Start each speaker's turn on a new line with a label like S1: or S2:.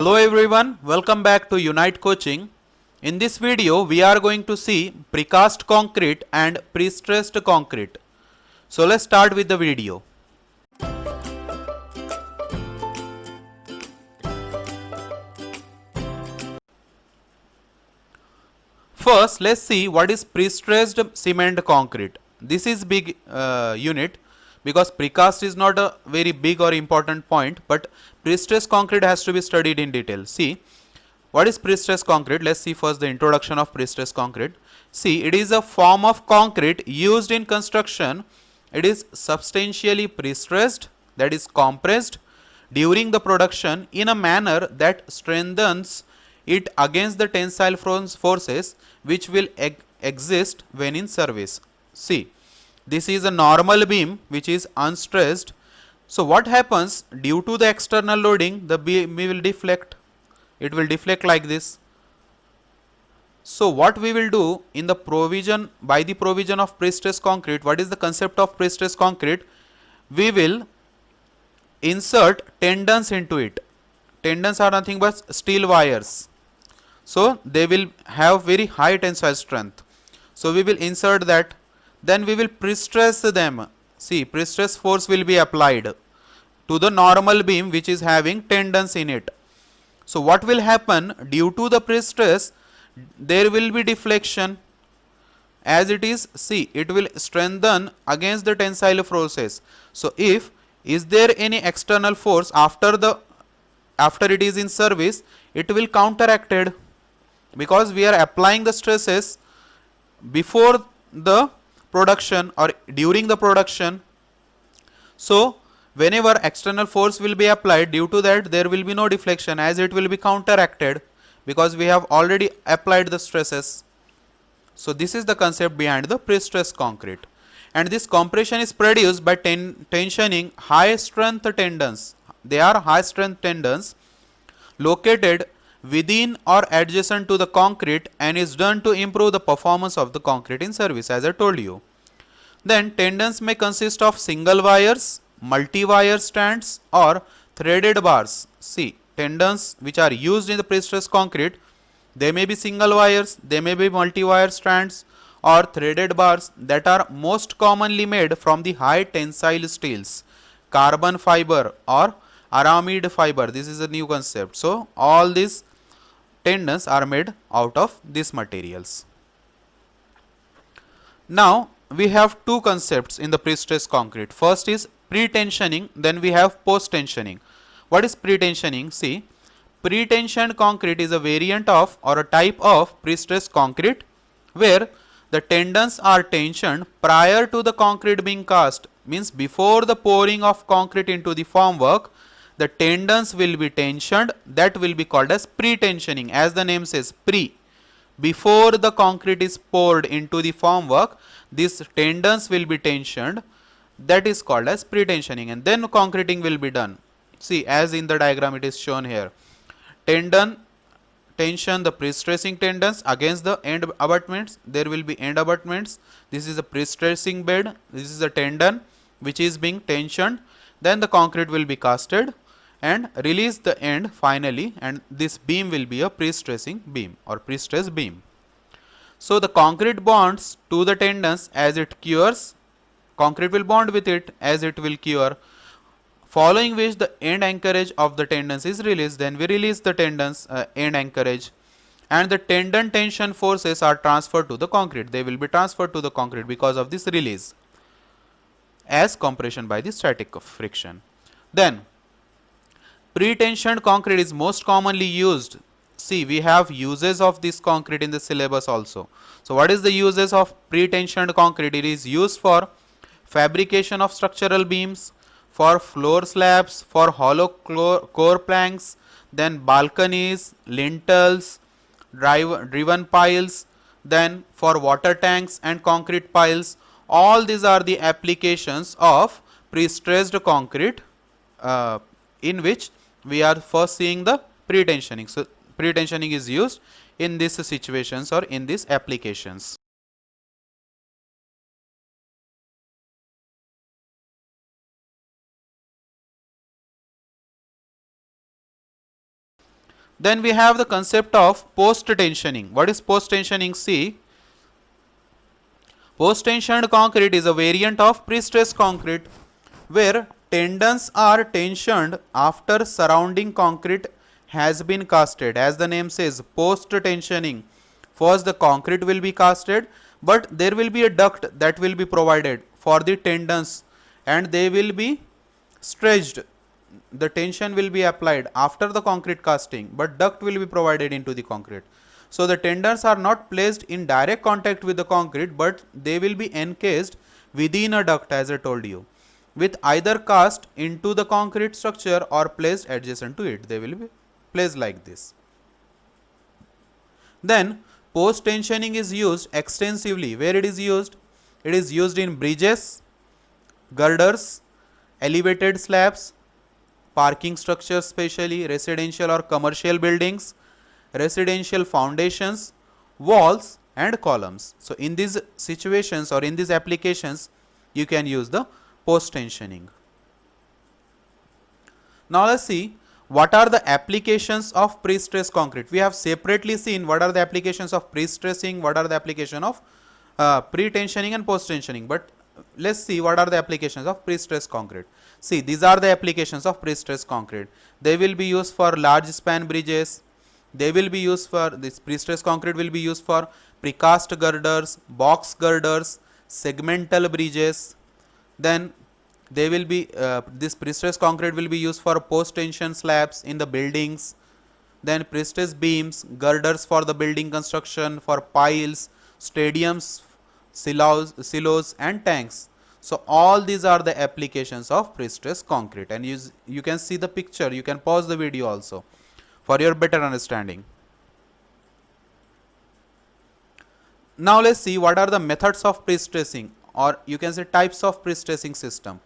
S1: Hello everyone, welcome back to Unite Coaching. In this video, we are going to see precast concrete and pre-stressed concrete. So let's start with the video. First, let's see what is pre-stressed cement concrete. This is big unit because precast is not a very big or important point, but pre-stressed concrete has to be studied in detail. See, what is pre-stressed concrete? Let's see first the introduction of pre-stressed concrete. See, it is a form of concrete used in construction. It is substantially pre-stressed, that is compressed during the production in a manner that strengthens it against the tensile forces which will exist when in service. See, this is a normal beam which is unstressed. So what happens due to the external loading? The beam will deflect. It will deflect like this. So what we will do in the provision, by the provision of pre-stressed concrete, what is the concept of pre-stressed concrete? We will insert tendons into it. Tendons are nothing but steel wires. So they will have very high tensile strength. So we will insert that. Then we will pre-stress them. See, pre-stress force will be applied to the normal beam which is having tendons in it. So what will happen due to the pre-stress? There will be deflection. As it is, see, it will strengthen against the tensile forces. So if is there any external force after it is in service, it will counteracted because we are applying the stresses before the production or during the production. So whenever external force will be applied, due to that there will be no deflection, as it will be counteracted because we have already applied the stresses. So this is the concept behind the pre-stressed concrete. And this compression is produced by tensioning high strength tendons. They are high strength tendons located within or adjacent to the concrete and is done to improve the performance of the concrete in service, as I told you. Then tendons may consist of single wires, multi-wire strands or threaded bars. See, tendons which are used in the pre-stressed concrete, they may be single wires, they may be multi-wire strands or threaded bars that are most commonly made from the high tensile steels, carbon fiber or aramid fiber. This is a new concept. So all these tendons are made out of these materials. Now we have two concepts in the pre-stressed concrete. First is pre-tensioning, then we have post-tensioning. What is pre-tensioning? See, pre-tensioned concrete is a variant of or a type of pre-stressed concrete where the tendons are tensioned prior to the concrete being cast. Means before the pouring of concrete into the formwork, the tendons will be tensioned. That will be called as pre-tensioning, as the name says, pre. Before the concrete is poured into the formwork, these tendons will be tensioned. That is called as pre-tensioning, and then concreting will be done. See, as in the diagram it is shown here. Tendon tension the pre-stressing tendons against the end abutments. There will be end abutments. This is a pre-stressing bed. This is a tendon which is being tensioned. Then the concrete will be casted and release the end finally, and this beam will be a pre-stressing beam or pre-stressed beam. So the concrete bonds to the tendons as it cures. Concrete will bond with it as it will cure, following which the end anchorage of the tendons is released. Then we release the tendons end anchorage, and the tendon tension forces are transferred to the concrete. They will be transferred to the concrete because of this release as compression by the static friction. Then pre-tensioned concrete is most commonly used. See, we have uses of this concrete in the syllabus also. So what is the uses of pre-tensioned concrete? It is used for fabrication of structural beams, for floor slabs, for hollow core planks, then balconies, lintels, driven piles, then for water tanks and concrete piles. All these are the applications of pre-stressed concrete in which we are first seeing the pre-tensioning. So pre-tensioning is used in these situations or in these applications. Then we have the concept of post-tensioning. What is post-tensioning? See, post-tensioned concrete is a variant of pre-stressed concrete where tendons are tensioned after surrounding concrete has been casted. As the name says, post-tensioning. First the concrete will be casted, but there will be a duct that will be provided for the tendons and they will be stretched. The tension will be applied after the concrete casting, but duct will be provided into the concrete. So the tendons are not placed in direct contact with the concrete, but they will be encased within a duct, as I told you, with either cast into the concrete structure or placed adjacent to it. They will be placed like this. Then post tensioning is used extensively. Where it is used? It is used in bridges, girders, elevated slabs, parking structures, especially residential or commercial buildings, residential foundations, walls and columns. So in these situations or in these applications, you can use the post tensioning. Now let's see what are the applications of pre-stressed concrete. We have separately seen what are the applications of pre-stressing, what are the application of pre-tensioning and post-tensioning, but let's see what are the applications of pre-stressed concrete. See, these are the applications of pre-stressed concrete. They will be used for large span bridges. They will be used for this pre-stressed concrete will be used for precast girders, box girders, segmental bridges. Then they will be this pre-stressed concrete will be used for post tension slabs in the buildings. Then pre-stressed beams, girders for the building construction, for piles, stadiums, silos and tanks. So all these are the applications of pre-stressed concrete, and you can see the picture. You can pause the video also for your better understanding. Now let's see what are the methods of pre-stressing, or you can say types of pre-stressing system.